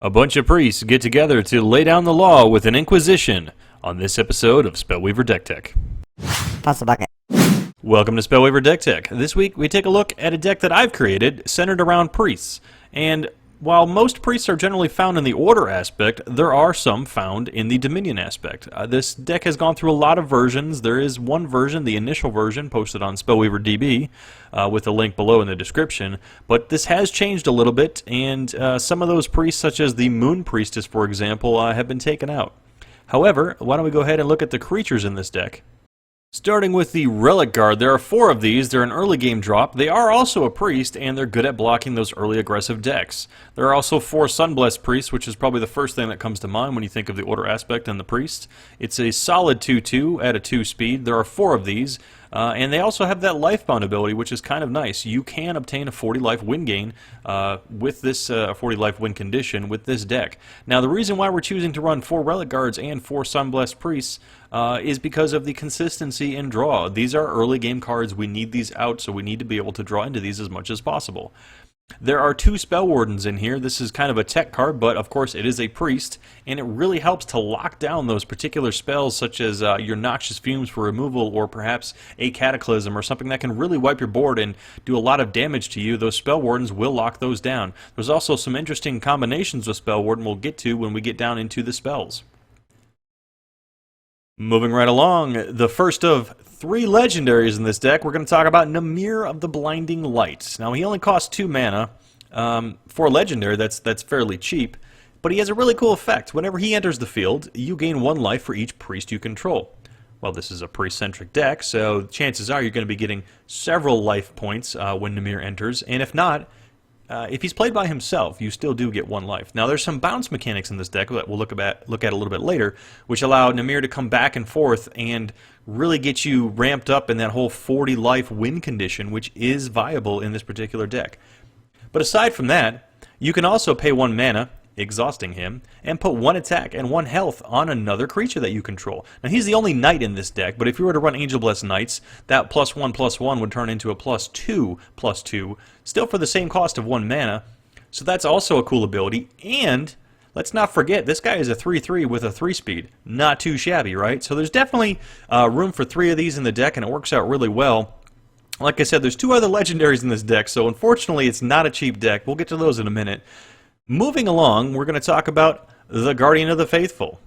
A bunch of priests get together to lay down the law with an Inquisition on this episode of Spellweaver Deck Tech. Toss the bucket. Welcome to Spellweaver Deck Tech. This week we take a look at a deck that I've created centered around priests. And while most priests are generally found in the order aspect, there are some found in the dominion aspect. This deck has gone through a lot of versions. There is one version, the initial version, posted on Spellweaver DB, with a link below in the description. But this has changed a little bit, and some of those priests, such as the Moon Priestess, for example, have been taken out. However, why don't we go ahead and look at the creatures in this deck. Starting with the Relic Guard, there are 4 of these. They're an early game drop. They are also a priest, and they're good at blocking those early aggressive decks. There are also 4 Sunblessed Priests, which is probably the first thing that comes to mind when you think of the order aspect and the priest. It's a solid 2/2 at a 2 speed. There are 4 of these, and they also have that Lifebound ability, which is kind of nice. You can obtain a 40 life win gain with this 40 life win condition with this deck. Now, the reason why we're choosing to run 4 Relic Guards and 4 Sunblessed Priests is because of the consistency in draw. These are early game cards. We need these out, so we need to be able to draw into these as much as possible. There are 2 Spell Wardens in here. This is kind of a tech card, but of course it is a priest, and it really helps to lock down those particular spells, such as your Noxious Fumes for removal, or perhaps a Cataclysm, or something that can really wipe your board and do a lot of damage to you. Those Spell Wardens will lock those down. There's also some interesting combinations with Spell Warden we'll get to when we get down into the spells. Moving right along, the first of 3 legendaries in this deck, we're going to talk about Namir of the Blinding Light. Now, he only costs 2 mana. For a legendary, that's fairly cheap, but he has a really cool effect. Whenever he enters the field, you gain 1 life for each priest you control. Well, this is a priest-centric deck, so chances are you're going to be getting several life points when Namir enters, and if not, if he's played by himself, you still do get 1 life. Now, there's some bounce mechanics in this deck that we'll look at a little bit later, which allow Namir to come back and forth and really get you ramped up in that whole 40 life win condition, which is viable in this particular deck. But aside from that, you can also pay 1 mana, exhausting him, and put 1 attack and 1 health on another creature that you control. Now, he's the only knight in this deck, but if you were to run Angel Blessed Knights, that +1/+1 would turn into a +2/+2, still for the same cost of 1 mana. So that's also a cool ability. And let's not forget, this guy is a 3/3 with a 3 speed. Not too shabby, right? So there's definitely room for 3 of these in the deck, and it works out really well. Like I said, there's 2 other legendaries in this deck, so unfortunately it's not a cheap deck. We'll get to those in a minute. Moving along, we're going to talk about the Guardian of the Faithful.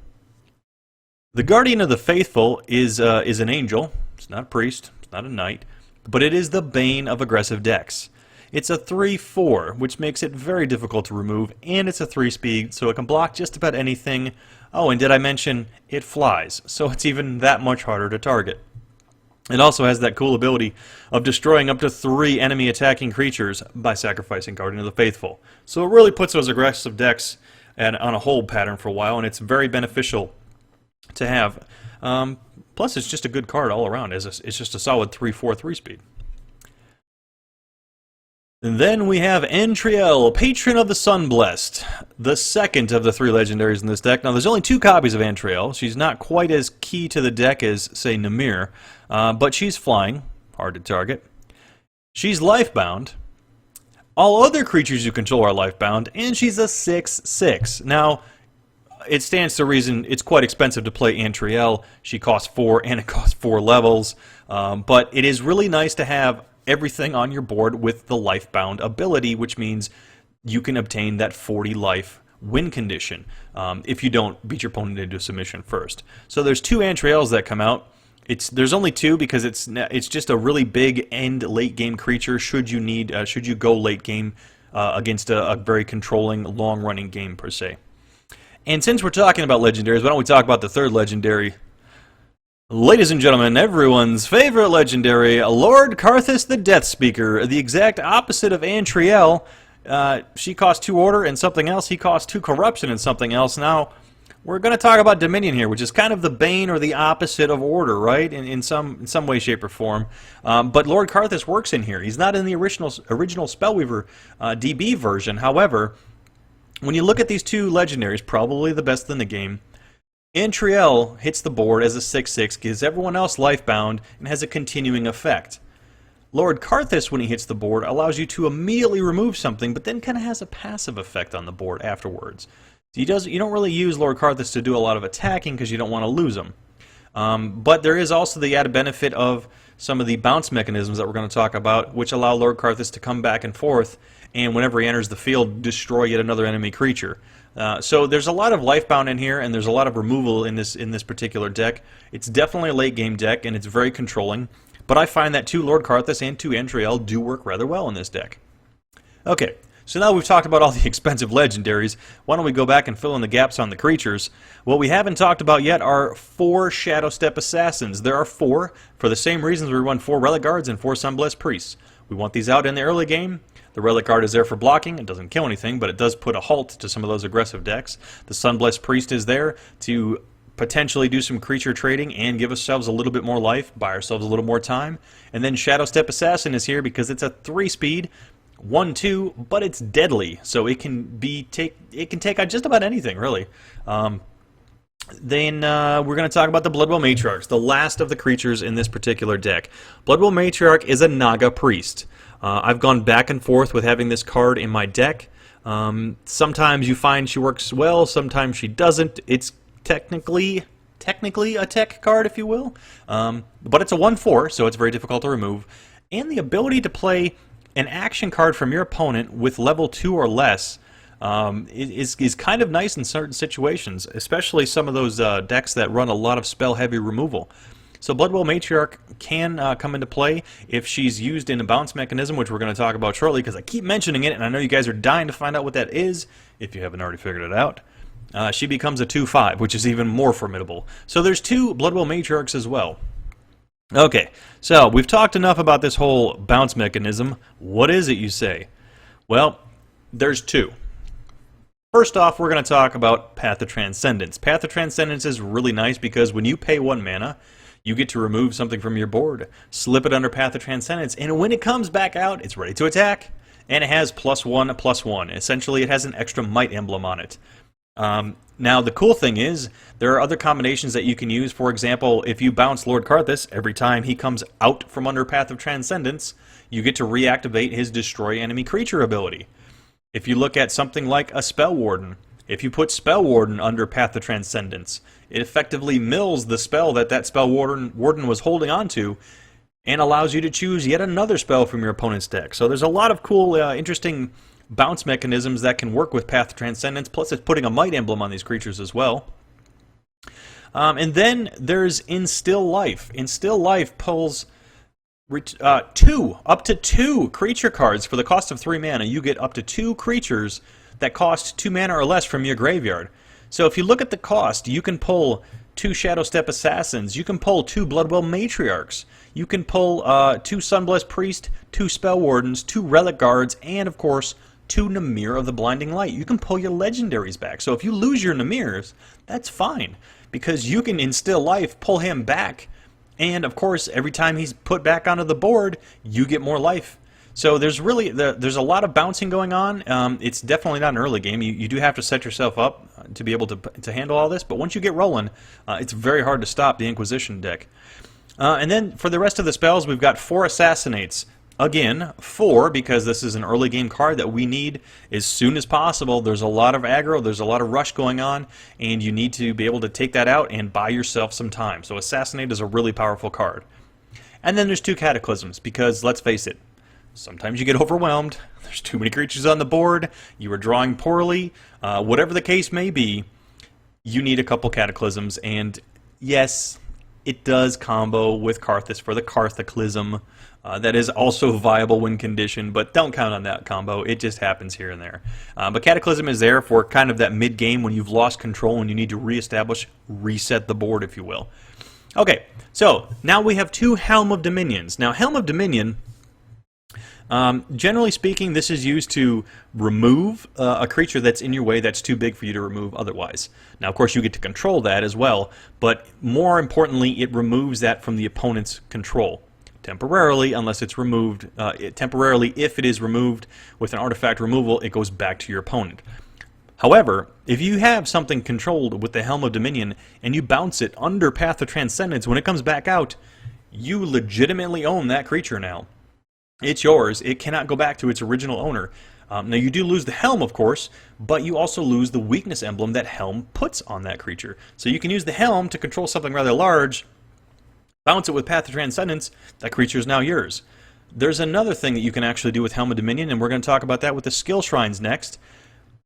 The Guardian of the Faithful is an angel. It's not a priest, it's not a knight, but it is the bane of aggressive decks. It's a 3/4, which makes it very difficult to remove, and it's a 3 speed, so it can block just about anything. Oh, and did I mention it flies, so it's even that much harder to target. It also has that cool ability of destroying up to 3 enemy attacking creatures by sacrificing Guardian of the Faithful. So it really puts those aggressive decks on a hold pattern for a while, and it's very beneficial to have. Plus, it's just a good card all around. It's just a solid 3/4 3 speed. And then we have Antriel, Patron of the Sunblessed, the second of the 3 legendaries in this deck. Now, there's only 2 copies of Antriel. She's not quite as key to the deck as, say, Namir, but she's flying, hard to target. She's lifebound. All other creatures you control are lifebound, and she's a 6/6. Now, it stands to reason it's quite expensive to play Antriel. She costs 4, and it costs 4 levels, but it is really nice to have everything on your board with the lifebound ability, which means you can obtain that 40 life win condition if you don't beat your opponent into submission first. So there's 2 Antriels that come out. There's only 2 because it's just a really big end late game creature should you go late game against a very controlling long running game per se. And since we're talking about legendaries, why don't we talk about the 3rd legendary? Ladies and gentlemen, everyone's favorite legendary, Lord Karthus the Death Speaker, the exact opposite of Antriel. She costs 2 order and something else. He costs 2 corruption and something else. Now, we're going to talk about Dominion here, which is kind of the bane or the opposite of order, right? In some way, shape, or form. But Lord Karthus works in here. He's not in the original Spellweaver DB version. However, when you look at these 2 legendaries, probably the best in the game, Antriel hits the board as a 6/6, gives everyone else lifebound, and has a continuing effect. Lord Karthus, when he hits the board, allows you to immediately remove something, but then kind of has a passive effect on the board afterwards. So you don't really use Lord Karthus to do a lot of attacking because you don't want to lose him. But there is also the added benefit of some of the bounce mechanisms that we're going to talk about, which allow Lord Karthus to come back and forth, and whenever he enters the field, destroy yet another enemy creature. So there's a lot of lifebound in here, and there's a lot of removal in this particular deck. It's definitely a late game deck, and it's very controlling. But I find that 2 Lord Karthus and 2 Antriel do work rather well in this deck. Okay, so now we've talked about all the expensive legendaries. Why don't we go back and fill in the gaps on the creatures? What we haven't talked about yet are 4 Shadow Step Assassins. There are 4, for the same reasons we run 4 Relic Guards and 4 Sunblessed Priests. We want these out in the early game. The Relic Guard is there for blocking. It doesn't kill anything, but it does put a halt to some of those aggressive decks. The Sunblessed Priest is there to potentially do some creature trading and give ourselves a little bit more life, buy ourselves a little more time. And then Shadow Step Assassin is here because it's a 3-speed, 1/2, but it's deadly, so it can take out just about anything, really. Then we're going to talk about the Bloodwell Matriarchs, the last of the creatures in this particular deck. Bloodwell Matriarch is a Naga Priest. I've gone back and forth with having this card in my deck. Sometimes you find she works well, sometimes she doesn't. It's technically a tech card, if you will, but it's a 1/4, so it's very difficult to remove. And the ability to play an action card from your opponent with level 2 or less is kind of nice in certain situations, especially some of those decks that run a lot of spell-heavy removal. So Bloodwell Matriarch can come into play if she's used in a bounce mechanism, which we're going to talk about shortly, because I keep mentioning it, and I know you guys are dying to find out what that is, if you haven't already figured it out. She becomes a 2/5, which is even more formidable. So there's 2 Bloodwell Matriarchs as well. Okay, so we've talked enough about this whole bounce mechanism. What is it, you say? Well, there's 2. First off, we're going to talk about Path of Transcendence. Path of Transcendence is really nice because when you pay 1 mana, you get to remove something from your board, slip it under Path of Transcendence, and when it comes back out, it's ready to attack. And it has +1/+1. Essentially, it has an extra Might emblem on it. Now, the cool thing is, there are other combinations that you can use. For example, if you bounce Lord Karthus, every time he comes out from under Path of Transcendence, you get to reactivate his Destroy Enemy Creature ability. If you look at something like a Spell Warden, if you put Spell Warden under Path of Transcendence, it effectively mills the spell that Spell Warden was holding on to, and allows you to choose yet another spell from your opponent's deck. So there's a lot of cool, interesting bounce mechanisms that can work with Path of Transcendence, plus it's putting a Might emblem on these creatures as well. And then there's Instill Life. Instill Life pulls up to 2 creature cards for the cost of 3 mana. You get up to 2 creatures that cost 2 mana or less from your graveyard. So if you look at the cost, you can pull 2 Shadow Step Assassins, you can pull 2 Bloodwell Matriarchs, you can pull 2 Sunblessed Priest, 2 Spell Wardens, 2 Relic Guards, and of course 2 Namir of the Blinding Light. You can pull your legendaries back. So if you lose your Namirs, that's fine, because you can Instill Life, pull him back, and of course every time he's put back onto the board, you get more life. So there's really there's a lot of bouncing going on. It's definitely not an early game. You do have to set yourself up to be able to handle all this, but once you get rolling, it's very hard to stop the Inquisition deck. And then for the rest of the spells, we've got 4 Assassinates. Again, 4, because this is an early game card that we need as soon as possible. There's a lot of aggro, there's a lot of rush going on, and you need to be able to take that out and buy yourself some time. So Assassinate is a really powerful card. And then there's 2 Cataclysms, because let's face it, sometimes you get overwhelmed, there's too many creatures on the board, you are drawing poorly, whatever the case may be, you need a couple Cataclysms, and yes, it does combo with Karthus for the Karthaclysm. That is also viable when conditioned, but don't count on that combo. It just happens here and there. But Cataclysm is there for kind of that mid-game when you've lost control and you need to reestablish, reset the board, if you will. Okay, so now we have 2 Helm of Dominions. Now, Helm of Dominion, generally speaking, this is used to remove a creature that's in your way that's too big for you to remove otherwise. Now, of course, you get to control that as well, but more importantly, it removes that from the opponent's control. Temporarily, unless it's removed, temporarily, if it is removed with an artifact removal, it goes back to your opponent. However, if you have something controlled with the Helm of Dominion and you bounce it under Path of Transcendence, when it comes back out, you legitimately own that creature now. It's yours. It cannot go back to its original owner. Now you do lose the helm, of course, but you also lose the weakness emblem that helm puts on that creature. So you can use the helm to control something rather large, bounce it with Path of Transcendence, that creature is now yours. There's another thing that you can actually do with Helm of Dominion, and we're going to talk about that with the skill shrines next.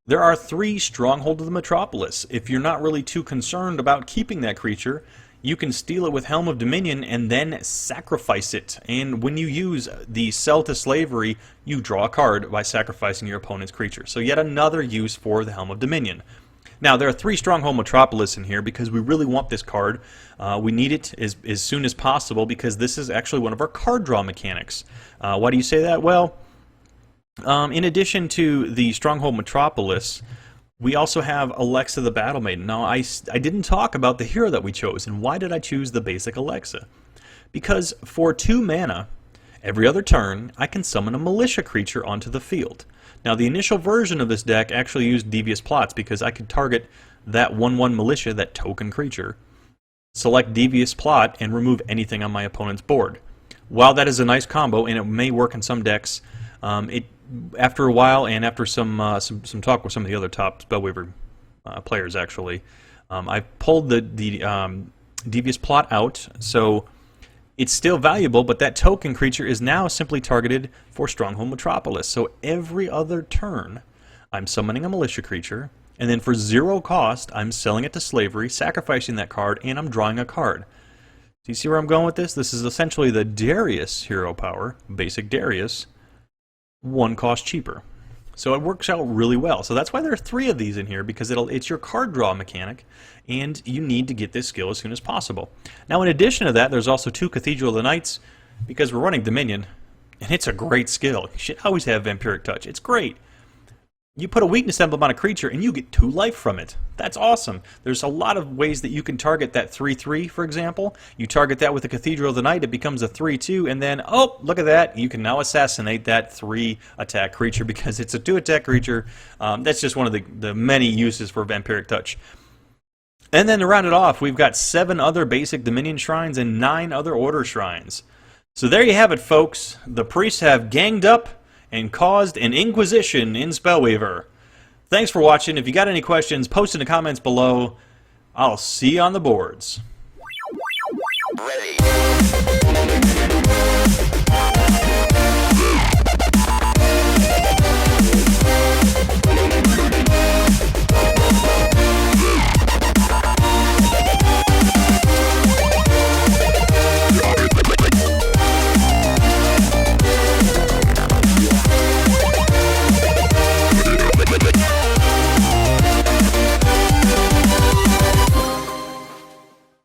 There are 3 Stronghold of the Metropolis. If you're not really too concerned about keeping that creature, you can steal it with Helm of Dominion and then sacrifice it. And when you use the Sell to Slavery, you draw a card by sacrificing your opponent's creature. So yet another use for the Helm of Dominion. Now, there are 3 Stronghold Metropolis in here because we really want this card. We need it as soon as possible because this is actually one of our card draw mechanics. Why do you say that? Well, in addition to the Stronghold Metropolis, we also have Alexa the Battle Maiden. Now, I didn't talk about the hero that we chose, and why did I choose the basic Alexa? Because for 2 mana, every other turn, I can summon a militia creature onto the field. Now, the initial version of this deck actually used Devious Plots because I could target that 1/1 militia, that token creature, select Devious Plot, and remove anything on my opponent's board. While that is a nice combo, and it may work in some decks, after a while, and after some talk with some of the other top Spellweaver players, actually, I pulled the Devious Plot out, so it's still valuable, but that token creature is now simply targeted for Stronghold Metropolis. So every other turn, I'm summoning a militia creature, and then for 0 cost, I'm selling it to slavery, sacrificing that card, and I'm drawing a card. Do you see where I'm going with this? This is essentially the Darius hero power, basic Darius, 1 cost cheaper. So it works out really well. So that's why there are 3 of these in here, because it's your card draw mechanic, and you need to get this skill as soon as possible. Now, in addition to that, there's also 2 Cathedral of the Knights, because we're running Dominion, and it's a great skill. You should always have Vampiric Touch. It's great. You put a weakness emblem on a creature, and you get 2 life from it. That's awesome. There's a lot of ways that you can target that 3/3, for example. You target that with the Cathedral of the Night, it becomes a 3/2, and then, oh, look at that. You can now assassinate that 3-attack creature because it's a 2-attack creature. That's just one of the many uses for Vampiric Touch. And then to round it off, we've got 7 other basic Dominion shrines and 9 other Order shrines. So there you have it, folks. The priests have ganged up and caused an Inquisition in Spellweaver. Thanks for watching. If you got any questions, post in the comments below. I'll see you on the boards. Ready.